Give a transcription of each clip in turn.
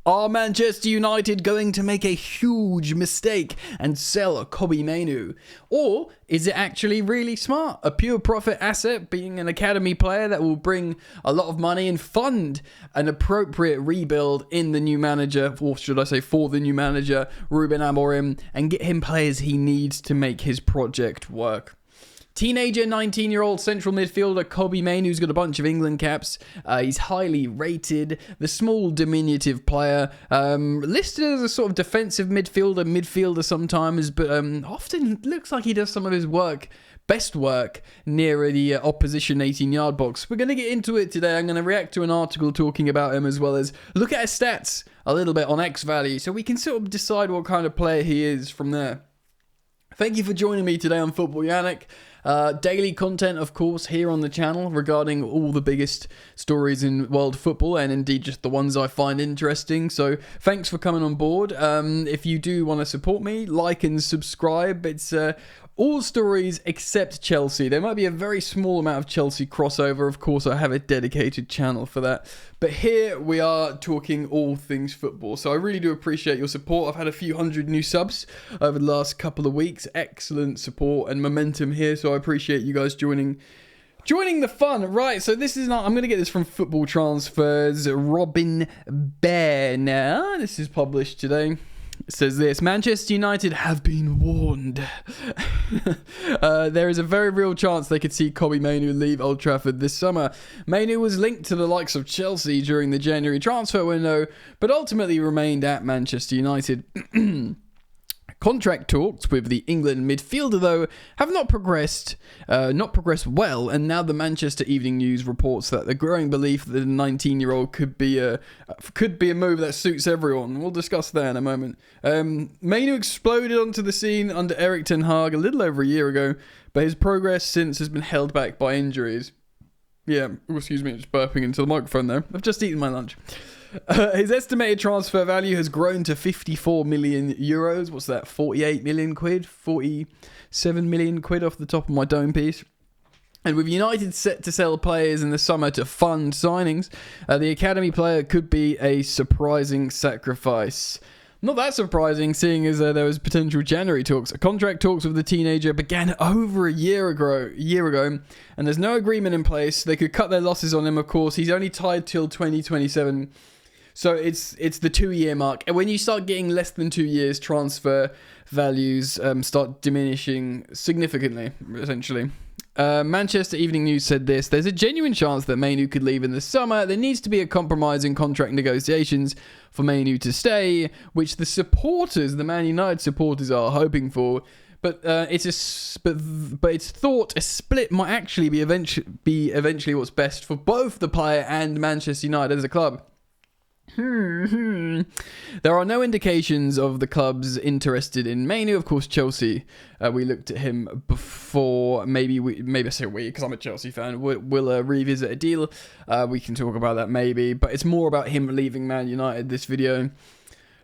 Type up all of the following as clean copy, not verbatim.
Are Manchester United going to make a huge mistake and sell Kobbie Mainoo? Or is it actually really smart? A pure profit asset being an academy player that will bring a lot of money and fund an appropriate rebuild in the new manager, or should I say for the new manager, Ruben Amorim, and get him players he needs to make his project work. Teenager, 19-year-old central midfielder Kobbie Mainoo's got a bunch of England caps. He's highly rated. The small, diminutive player, listed as a sort of defensive midfielder sometimes, but often looks like he does some of his best work near the opposition 18-yard box. We're going to get into it today. I'm going to react to an article talking about him, as well as look at his stats a little bit on X value, so we can sort of decide what kind of player he is from there. Thank you for joining me today on Football Yannick. Daily content, of course, here on the channel regarding all the biggest stories in world football, and indeed just the ones I find interesting. So thanks for coming on board. If you do want to support me, like and subscribe. It's all stories except Chelsea. There might be a very small amount of Chelsea crossover. Of course, I have a dedicated channel for that. But here we are talking all things football. So I really do appreciate your support. I've had a few hundred new subs over the last couple of weeks. Excellent support and momentum here. So I appreciate you guys joining the fun. Right, so this is not, I'm going to get this from Football Transfers. Robin Bear now. This is published today. It says this: Manchester United have been warned. There is a very real chance they could see Kobbie Mainoo leave Old Trafford this summer. Mainoo was linked to the likes of Chelsea during the January transfer window, but ultimately remained at Manchester United. Contract talks with the England midfielder, though, have not progressed well, and now the Manchester Evening News reports that the growing belief that the 19-year-old could be a move that suits everyone. We'll discuss that in a moment. Mainoo exploded onto the scene under Erik ten Hag a little over a year ago, but his progress since has been held back by injuries. Yeah, excuse me, just burping into the microphone there. I've just eaten my lunch. His estimated transfer value has grown to 54 million euros. What's that? 48 million quid? 47 million quid off the top of my dome piece. And with United set to sell players in the summer to fund signings, the academy player could be a surprising sacrifice. Not that surprising, seeing as there was potential January talks. Contract talks with the teenager began over a year ago, and there's no agreement in place. They could cut their losses on him, of course. He's only tied till 2027. So it's the 2-year mark. And when you start getting less than 2 years, transfer values start diminishing significantly, essentially. Manchester Evening News said this: there's a genuine chance that Mainoo could leave in the summer. There needs to be a compromise in contract negotiations for Mainoo to stay, which the Man United supporters are hoping for. But it's thought a split might actually be eventually what's best for both the player and Manchester United as a club. There are no indications of the clubs interested in Mainoo. Of course, Chelsea. We looked at him before. Maybe I say we, because I'm a Chelsea fan. We'll revisit a deal. We can talk about that maybe, but it's more about him leaving Man United this video.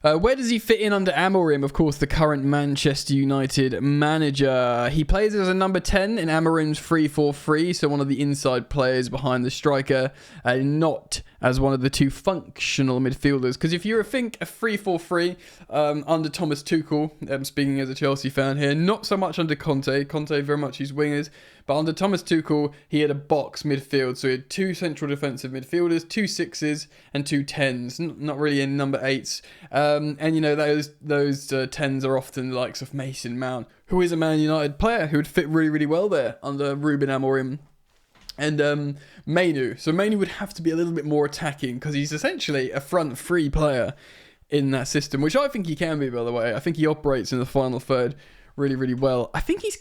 Where does he fit in under Amorim? Of course, the current Manchester United manager. He plays as a number 10 in Amorim's 3-4-3, so one of the inside players behind the striker, not as one of the two functional midfielders. Because if you think a 3-4-3 under Thomas Tuchel, speaking as a Chelsea fan here, not so much under Conte. Conte very much his wingers. But under Thomas Tuchel, he had a box midfield. So he had 2 central defensive midfielders, 2 6s and 2 10s. Not really in number 8s. And you know, those 10s are often the likes of Mason Mount, who is a Man United player who would fit really, really well there under Ruben Amorim. And Mainoo. So Mainoo would have to be a little bit more attacking, because he's essentially a front 3 player in that system, which I think he can be, by the way. I think he operates in the final third really, really well. I think he's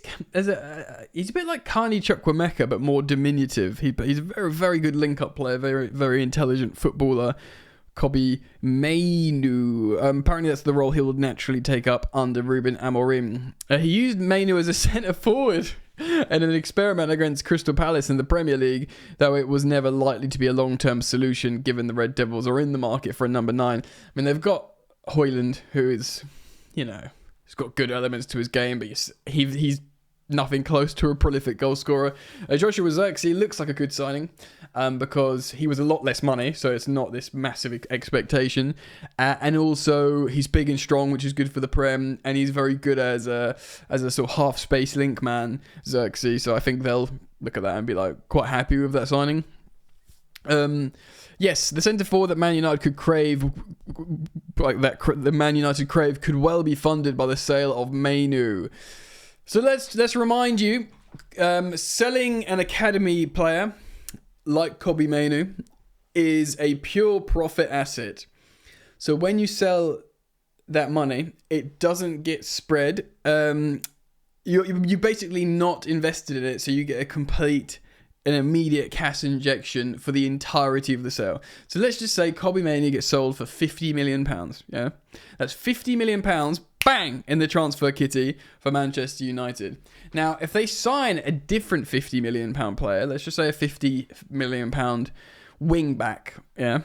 a bit like Carney Chukwuemeka, but more diminutive. He's a very, very good link-up player, very, very intelligent footballer. Kobbie Mainoo. Apparently that's the role he will naturally take up under Ruben Amorim. He used Mainoo as a centre forward in an experiment against Crystal Palace in the Premier League, though it was never likely to be a long-term solution given the Red Devils are in the market for a number 9. I mean, they've got Højlund, who is, you know, he's got good elements to his game, but he's nothing close to a prolific goal scorer. Joshua Zirkzee looks like a good signing because he was a lot less money, so it's not this massive expectation. And also, he's big and strong, which is good for the Prem, and he's very good as a sort of half-space link man, Zirkzee. So I think they'll look at that and be like quite happy with that signing. Yes, the centre forward that Man United could crave, the Man United crave, could well be funded by the sale of Mainoo. So let's remind you, selling an academy player like Kobbie Mainoo is a pure profit asset. So when you sell that money, it doesn't get spread. You're basically not invested in it, so you get an immediate cash injection for the entirety of the sale. So let's just say Kobbie Mainoo gets sold for £50 million. Yeah, that's £50 million, bang, in the transfer kitty for Manchester United. Now, if they sign a different £50 million player, let's just say a £50 million wing back, yeah,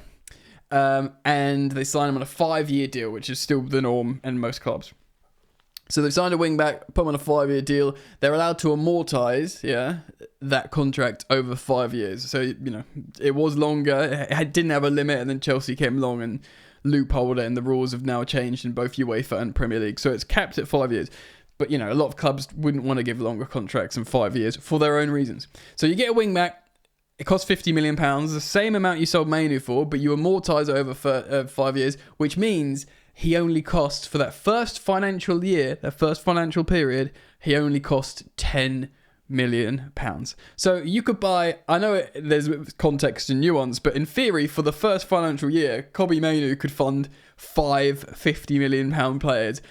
and they sign him on a 5-year deal, which is still the norm in most clubs. So they've signed a wing back, put him on a 5-year deal. They're allowed to amortise, that contract over 5 years. So, it was longer. It didn't have a limit, and then Chelsea came along and loopholed it, and the rules have now changed in both UEFA and Premier League. So it's capped at 5 years. But, a lot of clubs wouldn't want to give longer contracts than 5 years for their own reasons. So you get a wing back. It costs £50 million, the same amount you sold Mainoo for, but you amortise it over 5 years, which means he only cost, for that first financial year, that first financial period, he only cost £10 million. So you could buy, I know there's context and nuance, but in theory, for the first financial year, Kobbie Mainoo could fund 5 £50 million players.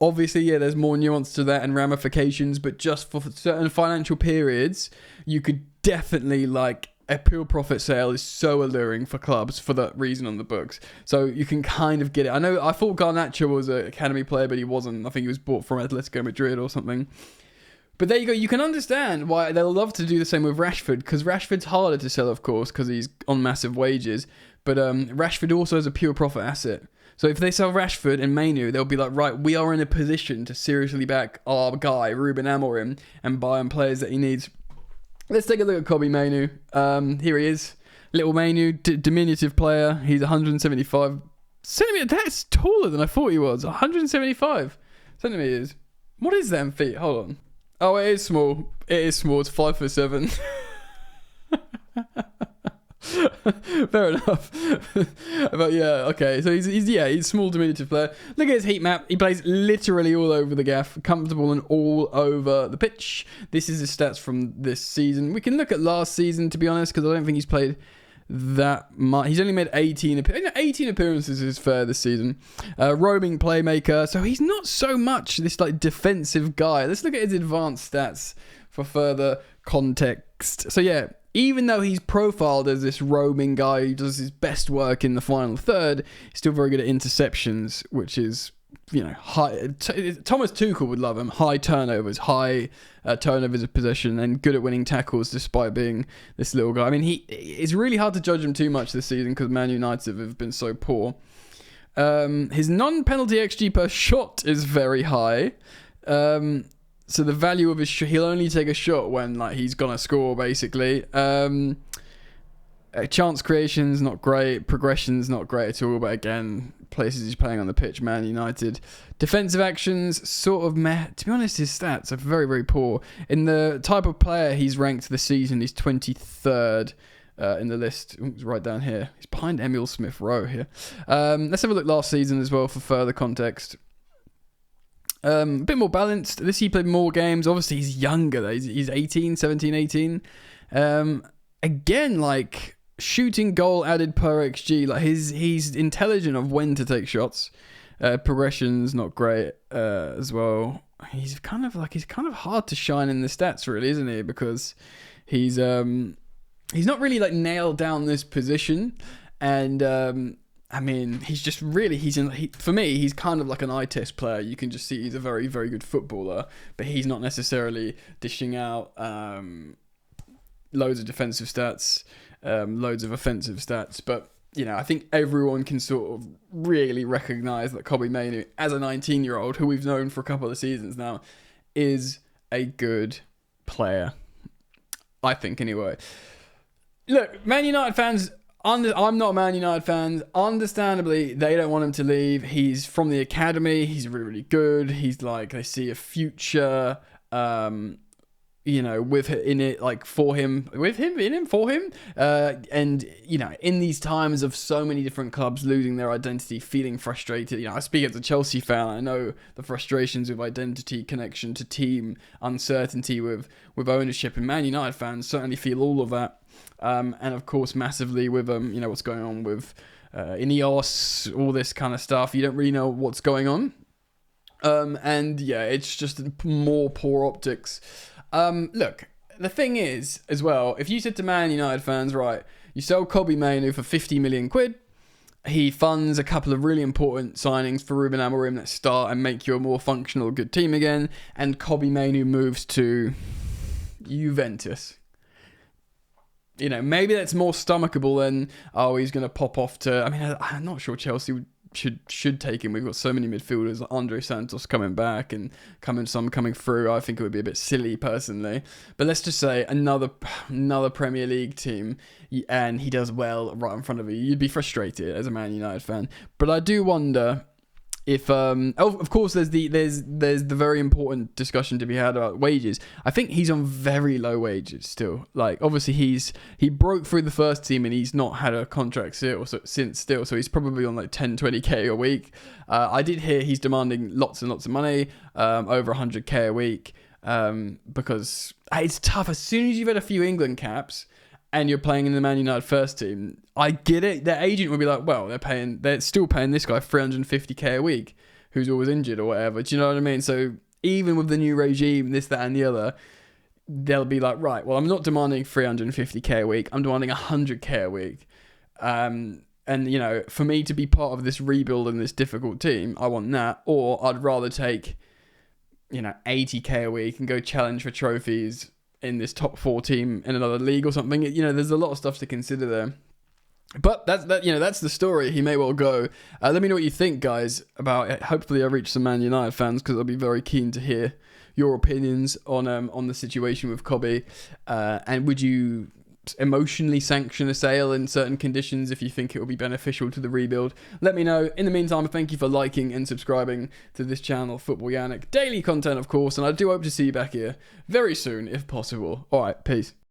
Obviously, there's more nuance to that and ramifications, but just for certain financial periods, you could definitely, a pure profit sale is so alluring for clubs for that reason on the books. So you can kind of get it. I thought Garnacho was an academy player, but he wasn't. I think he was bought from Atletico Madrid or something. But there you go. You can understand why they'll love to do the same with Rashford, because Rashford's harder to sell, of course, because he's on massive wages. But Rashford also is a pure profit asset. So if they sell Rashford and Mainoo, they'll be like, right, we are in a position to seriously back our guy, Ruben Amorim, and buy him players that he needs. Let's take a look at Kobbie Mainoo. Here he is. Little Mainoo, diminutive player. He's 175 centimetres. That's taller than I thought he was. 175 centimetres. What is that in feet? Hold on. Oh, it is small. It is small. It's 5'7". Fair enough. But yeah, okay. So he's a small, diminutive player. Look at his heat map. He plays literally all over the gaff, comfortable and all over the pitch. This is his stats from this season. We can look at last season, to be honest, because I don't think he's played that much. He's only made 18 appearances is fair this season. Roaming playmaker. So he's not so much this defensive guy. Let's look at his advanced stats for further context. So yeah, even though he's profiled as this roaming guy who does his best work in the final third, he's still very good at interceptions, which is, high. Thomas Tuchel would love him. High turnovers of possession, and good at winning tackles despite being this little guy. I mean, it's really hard to judge him too much this season because Man United have been so poor. His non-penalty XG per shot is very high. So the value of his he'll only take a shot when he's gonna score, basically. Chance creation's not great, progression's not great at all, but again, places he's playing on the pitch, Man United. Defensive actions, sort of meh. To be honest, his stats are very, very poor. In the type of player he's ranked this season, he's 23rd in the list. Ooh, it's right down here. He's behind Emile Smith-Rowe here. Let's have a look last season as well for further context. A bit more balanced. He played more games. Obviously, he's younger though. He's 17, 18. Again, shooting goal added per XG. He's intelligent of when to take shots. Progression's not great as well. He's kind of hard to shine in the stats, really, isn't he? Because he's not really nailed down this position, and I mean, he's just really, for me, he's kind of like an eye test player. You can just see he's a very, very good footballer, but he's not necessarily dishing out loads of defensive stats, loads of offensive stats. But, I think everyone can sort of really recognise that Kobbie Mainoo, as a 19-year-old, who we've known for a couple of seasons now, is a good player. I think, anyway. Look, Man United fans, I'm not a Man United fan. Understandably, they don't want him to leave. He's from the academy. He's really, really good. He's like, they see a future, with in it, like for him, with him, in him, for him. And, in these times of so many different clubs losing their identity, feeling frustrated, I speak as a Chelsea fan. I know the frustrations with identity, connection to team, uncertainty with ownership, and Man United fans certainly feel all of that. And of course, massively with, what's going on with Ineos, all this kind of stuff. You don't really know what's going on. And yeah, it's just more poor optics. Look, the thing is, as well, if you said to Man United fans, right, you sell Mainoo for 50 million quid, he funds a couple of really important signings for Ruben Amorim that start and make you a more functional, good team again, and Mainoo moves to Juventus. Maybe that's more stomachable than, he's going to pop off to... I mean, I'm not sure Chelsea should take him. We've got so many midfielders. Andre Santos coming back and some coming through. I think it would be a bit silly, personally. But let's just say another Premier League team, and he does well right in front of you. You'd be frustrated as a Man United fan. But I do wonder... if of course there's the very important discussion to be had about wages. I think he's on very low wages still. Like, obviously he broke through the first team and he's not had a contract since, so he's probably on like 10-20k a week. I did hear he's demanding lots and lots of money, over 100k a week, because it's tough as soon as you've had a few England caps and you're playing in the Man United first team. I get it. Their agent would be like, well, they're still paying this guy 350k a week, who's always injured or whatever. Do you know what I mean? So even with the new regime, this, that, and the other, they'll be like, right, well, I'm not demanding 350k a week. I'm demanding 100k a week. And, for me to be part of this rebuild and this difficult team, I want that. Or I'd rather take, 80k a week and go challenge for trophies in this top 4 team in another league or something. There's a lot of stuff to consider there. But that's the story. He may well go. Let me know what you think, guys, about it. Hopefully I reach some Man United fans, because I'll be very keen to hear your opinions on the situation with Kobe. And would you emotionally sanction a sale in certain conditions if you think it will be beneficial to the rebuild? Let me know. In the meantime, thank you for liking and subscribing to this channel, Football Yannick. Daily content, of course, and I do hope to see you back here very soon, if possible. All right, peace.